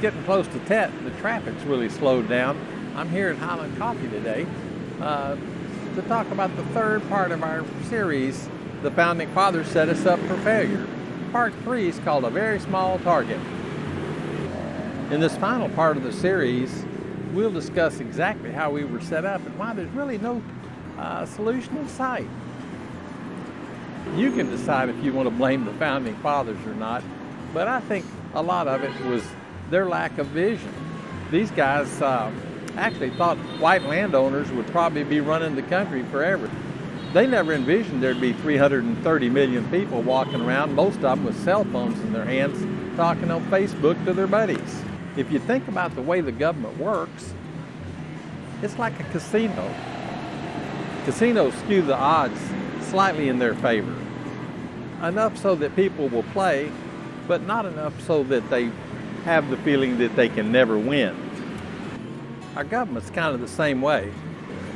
getting close to Tet. The traffic's really slowed down. I'm here at Highland Coffee today to talk about the third part of our series, The Founding Fathers Set Us Up for Failure. Part 3 is called A Very Small Target. In this final part of the series, we'll discuss exactly how we were set up and why there's really no solution in sight. You can decide if you want to blame the Founding Fathers or not, but I think a lot of it was their lack of vision. These guys actually thought white landowners would probably be running the country forever. They never envisioned there'd be 330 million people walking around, most of them with cell phones in their hands, talking on Facebook to their buddies. If you think about the way the government works, it's like a casino. Casinos skew the odds slightly in their favor. Enough so that people will play, but not enough so that they have the feeling that they can never win. Our government's kind of the same way.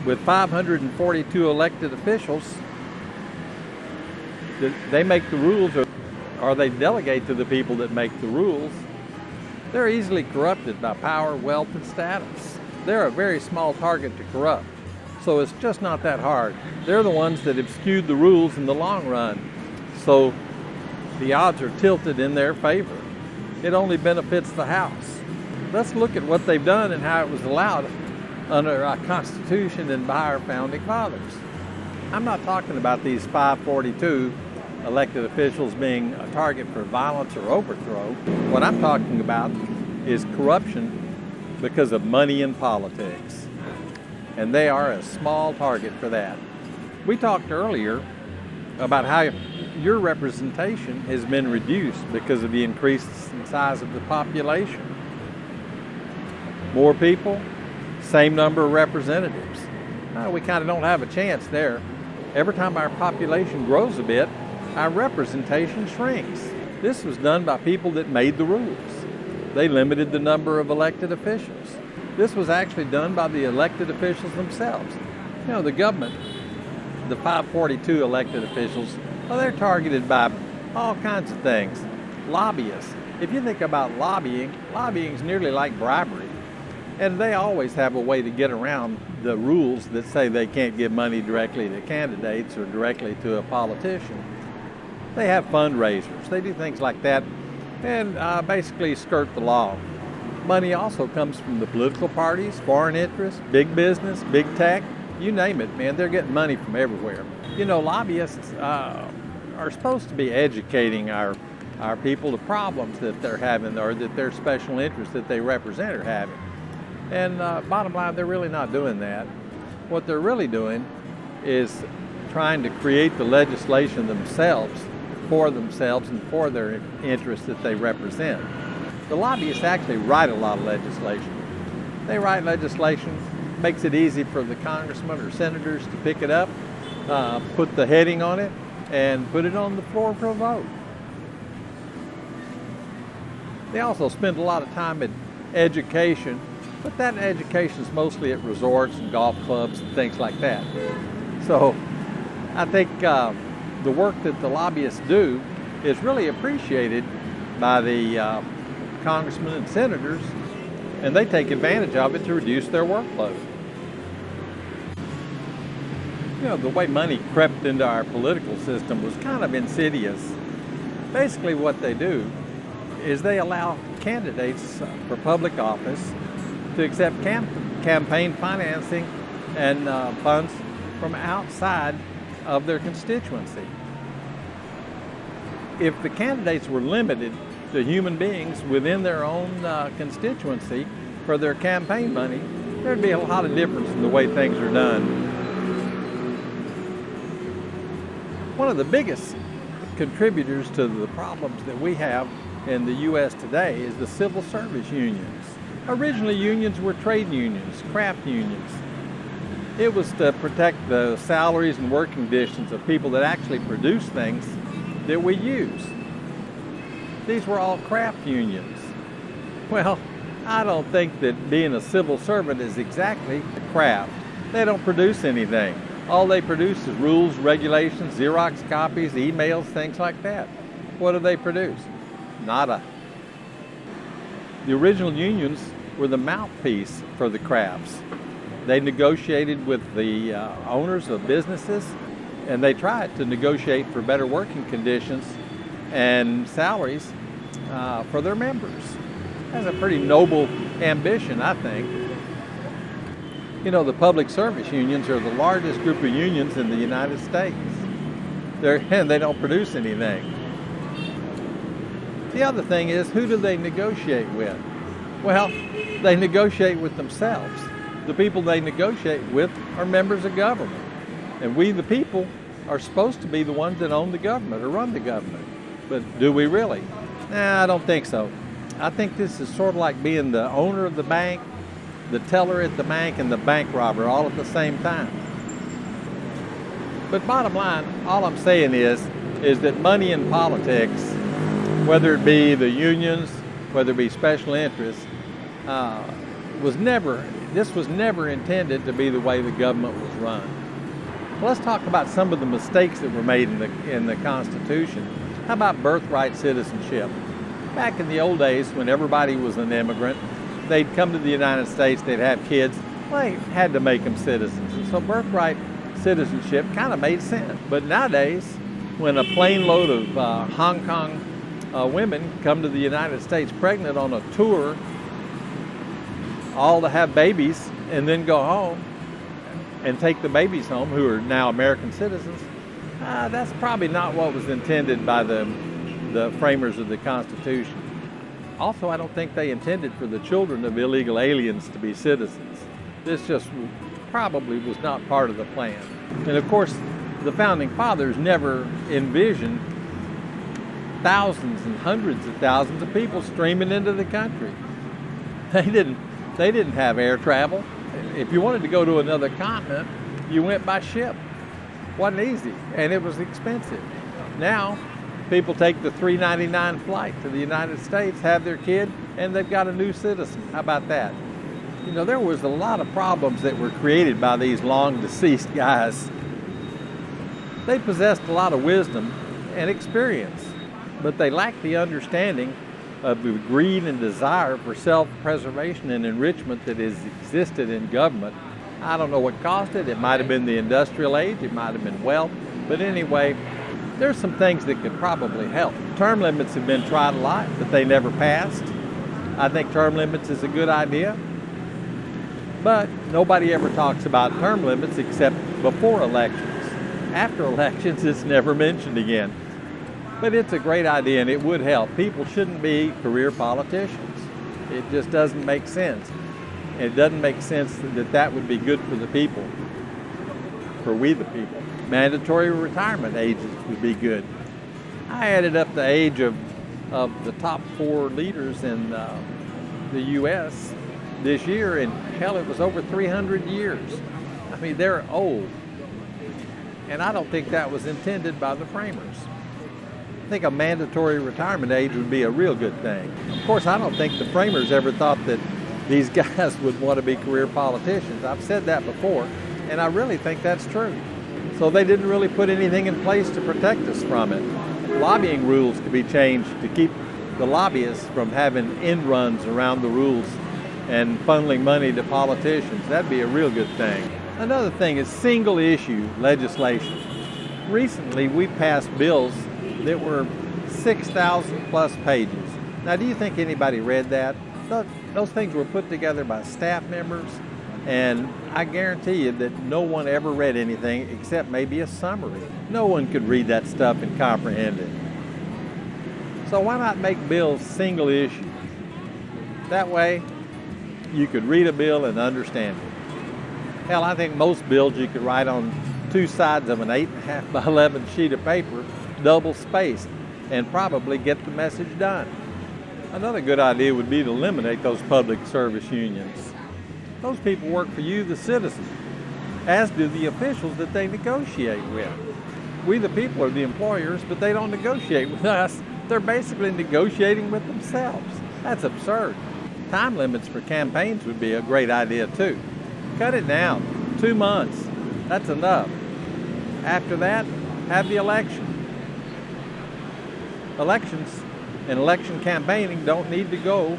With 542 elected officials, they make the rules or they delegate to the people that make the rules. They're easily corrupted by power, wealth, and status. They're a very small target to corrupt, so it's just not that hard. They're the ones that have skewed the rules in the long run, so the odds are tilted in their favor. It only benefits the House. Let's look at what they've done and how it was allowed under our Constitution and by our Founding Fathers. I'm not talking about these 542 elected officials being a target for violence or overthrow. What I'm talking about is corruption because of money in politics. And they are a small target for that. We talked earlier about how your representation has been reduced because of the increase in size of the population. More people, same number of representatives. We kind of don't have a chance there. Every time our population grows a bit, our representation shrinks. This was done by people that made the rules. They limited the number of elected officials. This was actually done by the elected officials themselves. You know, the government, the 542 elected officials, well, they're targeted by all kinds of things. Lobbyists. If you think about lobbying is nearly like bribery. And they always have a way to get around the rules that say they can't give money directly to candidates or directly to a politician. They have fundraisers. They do things like that and basically skirt the law. Money also comes from the political parties, foreign interests, big business, big tech, you name it, man. They're getting money from everywhere. You know, lobbyists are supposed to be educating our people the problems that they're having or that their special interests that they represent are having. And bottom line, they're really not doing that. What they're really doing is trying to create the legislation themselves and for their interests that they represent. The lobbyists actually write a lot of legislation. They write legislation, makes it easy for the congressmen or senators to pick it up, put the heading on it, and put it on the floor for a vote. They also spend a lot of time in education, but that education is mostly at resorts and golf clubs and things like that. So I think the work that the lobbyists do is really appreciated by the congressmen and senators, and they take advantage of it to reduce their workload. You know, the way money crept into our political system was kind of insidious. Basically what they do is they allow candidates for public office to accept campaign financing and funds from outside of their constituency. If the candidates were limited to human beings within their own constituency for their campaign money, there'd be a lot of difference in the way things are done. One of the biggest contributors to the problems that we have in the U.S. today is the civil service unions. Originally, unions were trade unions, craft unions. It was to protect the salaries and working conditions of people that actually produce things that we use. These were all craft unions. Well, I don't think that being a civil servant is exactly a craft. They don't produce anything. All they produce is rules, regulations, Xerox copies, emails, things like that. What do they produce? Nada. The original unions were the mouthpiece for the crafts. They negotiated with the owners of businesses, and they tried to negotiate for better working conditions and salaries for their members. That's a pretty noble ambition, I think. You know, the public service unions are the largest group of unions in the United States. And they don't produce anything. The other thing is, who do they negotiate with? Well, they negotiate with themselves. The people they negotiate with are members of government. And we, the people, are supposed to be the ones that own the government or run the government. But do we really? Nah, I don't think so. I think this is sort of like being the owner of the bank, the teller at the bank, and the bank robber all at the same time. But bottom line, all I'm saying is that money in politics, whether it be the unions, whether it be special interests, this was never intended to be the way the government was run. Well, let's talk about some of the mistakes that were made in the Constitution. How about birthright citizenship? Back in the old days, when everybody was an immigrant, they'd come to the United States, they'd have kids, well, they had to make them citizens. And so birthright citizenship kind of made sense. But nowadays, when a plane load of Hong Kong women come to the United States pregnant on a tour, all to have babies and then go home and take the babies home, who are now American citizens, that's probably not what was intended by the framers of the Constitution. Also, I don't think they intended for the children of illegal aliens to be citizens. This just probably was not part of the plan. And of course, the Founding Fathers never envisioned thousands and hundreds of thousands of people streaming into the country. They didn't have air travel. If you wanted to go to another continent, you went by ship. Wasn't easy, and it was expensive. Now, people take the $3.99 flight to the United States, have their kid, and they've got a new citizen. How about that? You know, there was a lot of problems that were created by these long deceased guys. They possessed a lot of wisdom and experience, but they lacked the understanding of the greed and desire for self-preservation and enrichment that has existed in government. I don't know what caused it. It might have been the industrial age, it might have been wealth, but anyway, there's some things that could probably help. Term limits have been tried a lot, but they never passed. I think term limits is a good idea, but nobody ever talks about term limits except before elections. After elections, it's never mentioned again. But it's a great idea, and it would help. People shouldn't be career politicians. It just doesn't make sense. It doesn't make sense that that would be good for the people, for we the people. Mandatory retirement ages would be good. I added up the age of the top 4 leaders in the U.S. this year, and hell, it was over 300 years. I mean, they're old. And I don't think that was intended by the framers. I think a mandatory retirement age would be a real good thing. Of course, I don't think the framers ever thought that these guys would want to be career politicians. I've said that before, and I really think that's true. So they didn't really put anything in place to protect us from it. Lobbying rules could be changed to keep the lobbyists from having end runs around the rules and funneling money to politicians. That'd be a real good thing. Another thing is single issue legislation. Recently, we passed bills that were 6,000 plus pages. Now, do you think anybody read that? Those things were put together by staff members, and I guarantee you that no one ever read anything except maybe a summary. No one could read that stuff and comprehend it. So why not make bills single issue? That way, you could read a bill and understand it. Hell, I think most bills you could write on 2 sides of an 8.5 by 11 sheet of paper, double spaced, and probably get the message done. Another good idea would be to eliminate those public service unions. Those people work for you, the citizen, as do the officials that they negotiate with. We, the people, are the employers, but they don't negotiate with us. They're basically negotiating with themselves. That's absurd. Time limits for campaigns would be a great idea too. Cut it down, 2 months, that's enough. After that, have the election. Elections and election campaigning don't need to go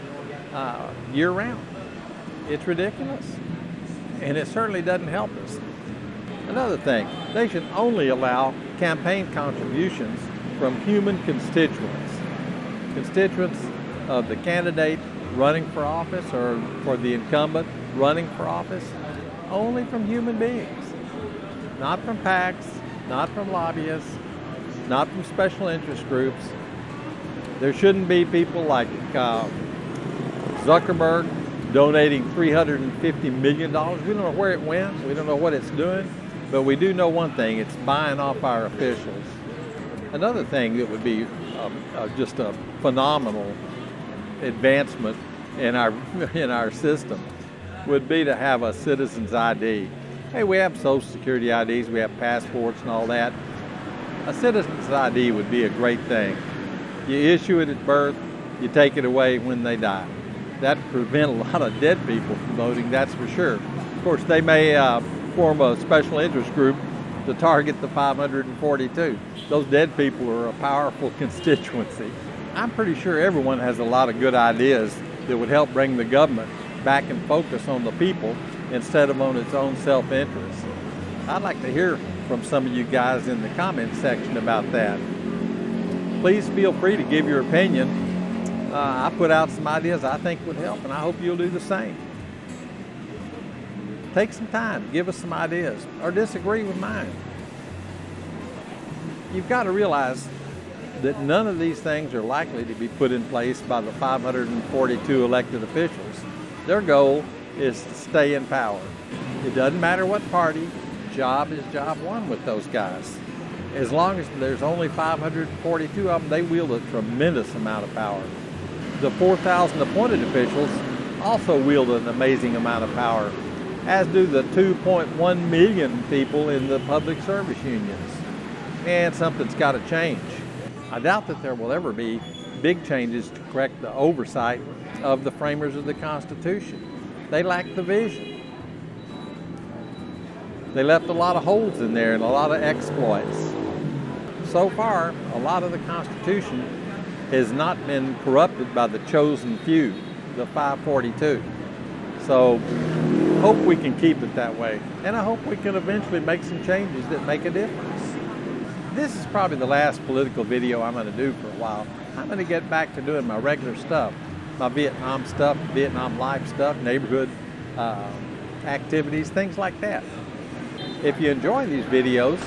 year-round. It's ridiculous, and it certainly doesn't help us. Another thing, they should only allow campaign contributions from human constituents. Constituents of the candidate running for office or for the incumbent running for office, only from human beings. Not from PACs, not from lobbyists, not from special interest groups. There shouldn't be people like Zuckerberg donating $350 million. We don't know where it went. We don't know what it's doing. But we do know one thing. It's buying off our officials. Another thing that would be just a phenomenal advancement in our system would be to have a citizen's ID. Hey, we have Social Security IDs, we have passports and all that. A citizen's ID would be a great thing. You issue it at birth, you take it away when they die. That would prevent a lot of dead people from voting, that's for sure. Of course, they may form a special interest group to target the 542. Those dead people are a powerful constituency. I'm pretty sure everyone has a lot of good ideas that would help bring the government back and focus on the people instead of on its own self-interest. I'd like to hear from some of you guys in the comment section about that. Please feel free to give your opinion. I put out some ideas I think would help, and I hope you'll do the same. Take some time, give us some ideas, or disagree with mine. You've got to realize that none of these things are likely to be put in place by the 542 elected officials. Their goal is to stay in power. It doesn't matter what party, job is job one with those guys. As long as there's only 542 of them, they wield a tremendous amount of power. The 4,000 appointed officials also wield an amazing amount of power, as do the 2.1 million people in the public service unions. And something's got to change. I doubt that there will ever be big changes to correct the oversight of the framers of the Constitution. They lack the vision. They left a lot of holes in there and a lot of exploits. So far, a lot of the Constitution has not been corrupted by the chosen few, the 542. So, hope we can keep it that way. And I hope we can eventually make some changes that make a difference. This is probably the last political video I'm going to do for a while. I'm going to get back to doing my regular stuff, my Vietnam stuff, Vietnam life stuff, neighborhood activities, things like that. If you enjoy these videos,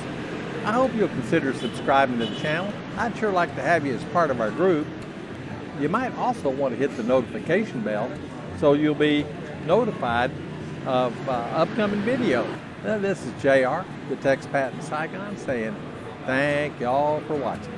I hope you'll consider subscribing to the channel. I'd sure like to have you as part of our group. You might also want to hit the notification bell so you'll be notified of upcoming videos. This is JR, the expat in Saigon, saying thank y'all for watching.